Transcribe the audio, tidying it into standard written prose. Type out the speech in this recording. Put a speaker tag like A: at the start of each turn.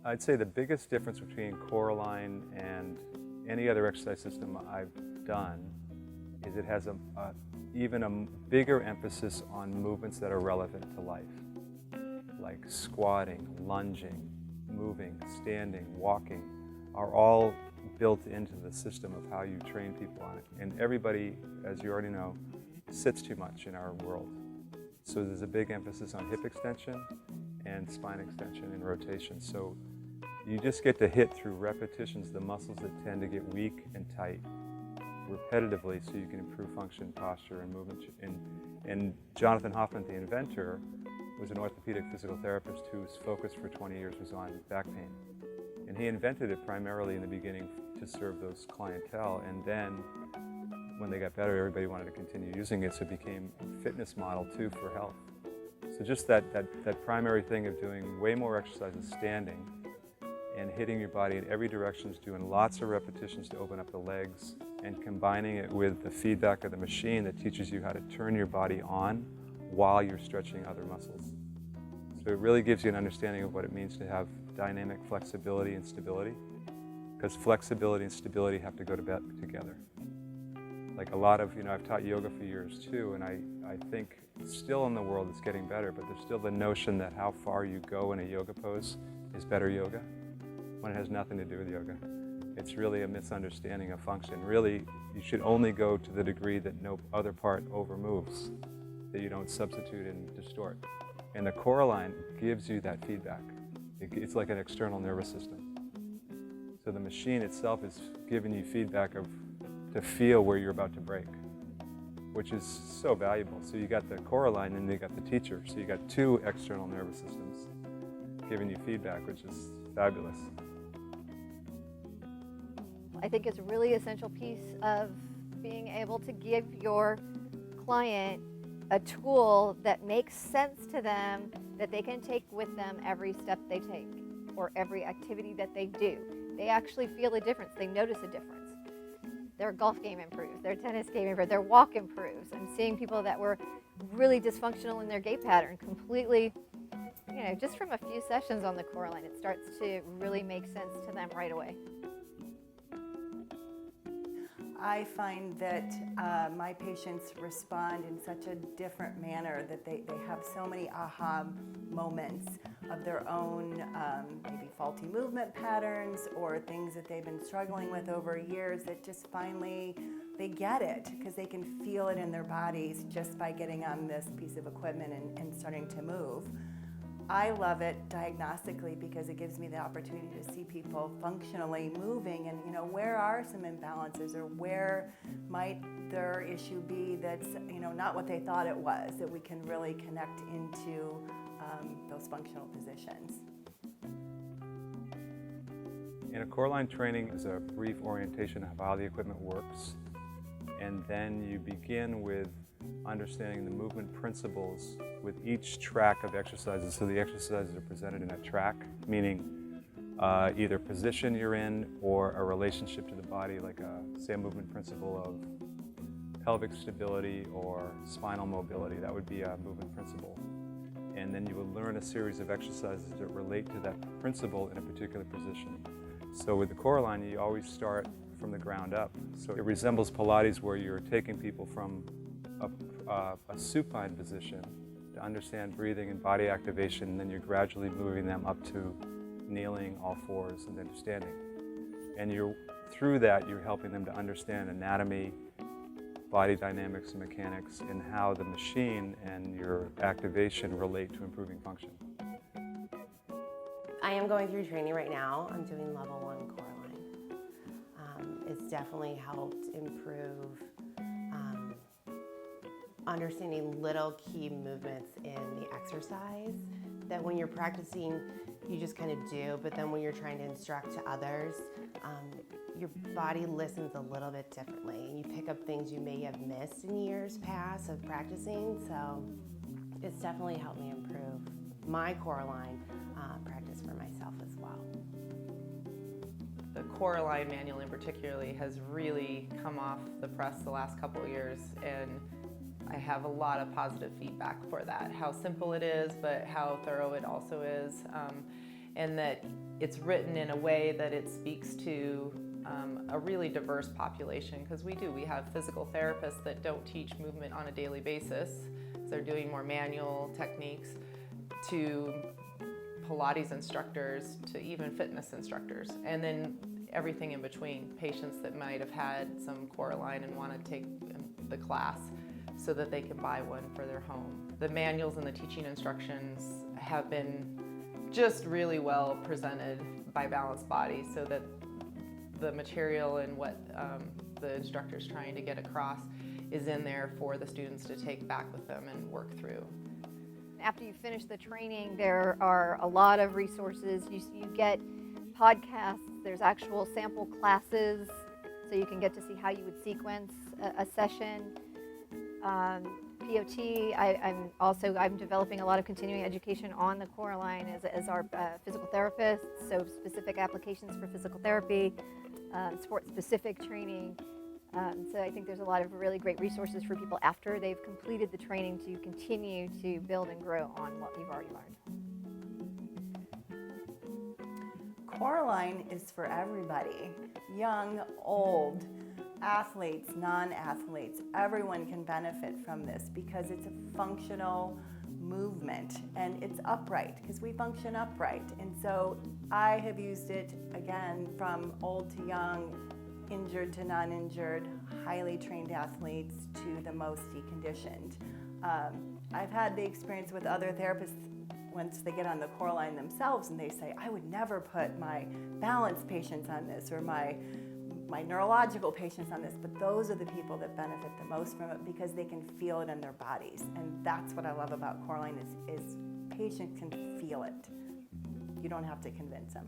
A: I'd say the biggest difference between CoreAlign and any other exercise system I've done is it has even a bigger emphasis on movements that are relevant to life, like squatting, lunging, moving, standing, walking, are all built into the system of how you train people on it. And everybody, as you already know, sits too much in our world. So there's a big emphasis on hip extension and spine extension and rotation. So you just get to hit through repetitions the muscles that tend to get weak and tight repetitively, so you can improve function, posture, and movement. And Jonathan Hoffman, the inventor, was an orthopedic physical therapist whose focus for 20 years was on back pain. And he invented it primarily in the beginning to serve those clientele, and then when they got better, everybody wanted to continue using it, so it became a fitness model too for health. So just that primary thing of doing way more exercises standing and hitting your body in every direction, doing lots of repetitions to open up the legs, and combining it with the feedback of the machine that teaches you how to turn your body on while you're stretching other muscles. So it really gives you an understanding of what it means to have dynamic flexibility and stability, because flexibility and stability have to go together. Like a lot of, I've taught yoga for years too, and I think still in the world it's getting better, but there's still the notion that how far you go in a yoga pose is better yoga, when it has nothing to do with yoga. It's really a misunderstanding of function. Really, you should only go to the degree that no other part overmoves, that you don't substitute and distort. And the CoreAlign gives you that feedback. It's like an external nervous system. So the machine itself is giving you feedback to feel where you're about to break, which is so valuable. So you got the CoreAlign and you got the teacher. So you got two external nervous systems giving you feedback, which is fabulous.
B: I think it's a really essential piece of being able to give your client a tool that makes sense to them, that they can take with them every step they take or every activity that they do. They actually feel a difference. They notice a difference. Their golf game improves, their tennis game improves, their walk improves. I'm seeing people that were really dysfunctional in their gait pattern completely, just from a few sessions on the CoreAlign, it starts to really make sense to them right away.
C: I find that my patients respond in such a different manner, that they have so many aha moments of their own maybe faulty movement patterns or things that they've been struggling with over years, that just finally they get it, because they can feel it in their bodies just by getting on this piece of equipment and starting to move. I love it diagnostically because it gives me the opportunity to see people functionally moving, and where are some imbalances, or where might their issue be that's not what they thought it was, that we can really connect into those functional positions.
A: In a CoreAlign training is a brief orientation of how the equipment works, and then you begin with understanding the movement principles with each track of exercises. So the exercises are presented in a track, meaning either position you're in or a relationship to the body, like say a movement principle of pelvic stability or spinal mobility. That would be a movement principle. And then you will learn a series of exercises that relate to that principle in a particular position. So with the CoreAlign, you always start from the ground up. So it resembles Pilates, where you're taking people from a supine position to understand breathing and body activation, and then you're gradually moving them up to kneeling, all fours, and then standing. And through that, you're helping them to understand anatomy, body dynamics and mechanics, and how the machine and your activation relate to improving function.
D: I am going through training right now. I'm doing level 1 CoreAlign. It's definitely helped improve understanding little key movements in the exercise that when you're practicing, you just kind of do, but then when you're trying to instruct to others, your body listens a little bit differently, and you pick up things you may have missed in years past of practicing, so it's definitely helped me improve my CoreAlign practice for myself as well.
E: The CoreAlign manual in particularly has really come off the press the last couple of years, and I have a lot of positive feedback for that. How simple it is, but how thorough it also is. and that it's written in a way that it speaks to a really diverse population, because we have physical therapists that don't teach movement on a daily basis, so they're doing more manual techniques, to Pilates instructors, to even fitness instructors, and then everything in between, patients that might have had some CoreAlign and want to take the class so that they can buy one for their home. The manuals and the teaching instructions have been just really well presented by Balanced Body, so that the material and what the instructor's trying to get across is in there for the students to take back with them and work through.
B: After you finish the training, there are a lot of resources. You get podcasts, there's actual sample classes, so you can get to see how you would sequence a session. POT, I'm developing a lot of continuing education on the CoreAlign as our physical therapists, so specific applications for physical therapy, sport-specific training. So I think there's a lot of really great resources for people after they've completed the training to continue to build and grow on what you've already learned.
C: CoreAlign is for everybody, young, old, athletes, non-athletes. Everyone can benefit from this because it's a functional movement and it's upright, because we function upright. And so I have used it, again, from old to young, injured to non-injured, highly trained athletes to the most deconditioned. I've had the experience with other therapists once they get on the CoreAlign themselves and they say, I would never put my balance patients on this or my neurological patients on this, but those are the people that benefit the most from it because they can feel it in their bodies. And that's what I love about CoreAlign is patients can feel it. You don't have to convince them.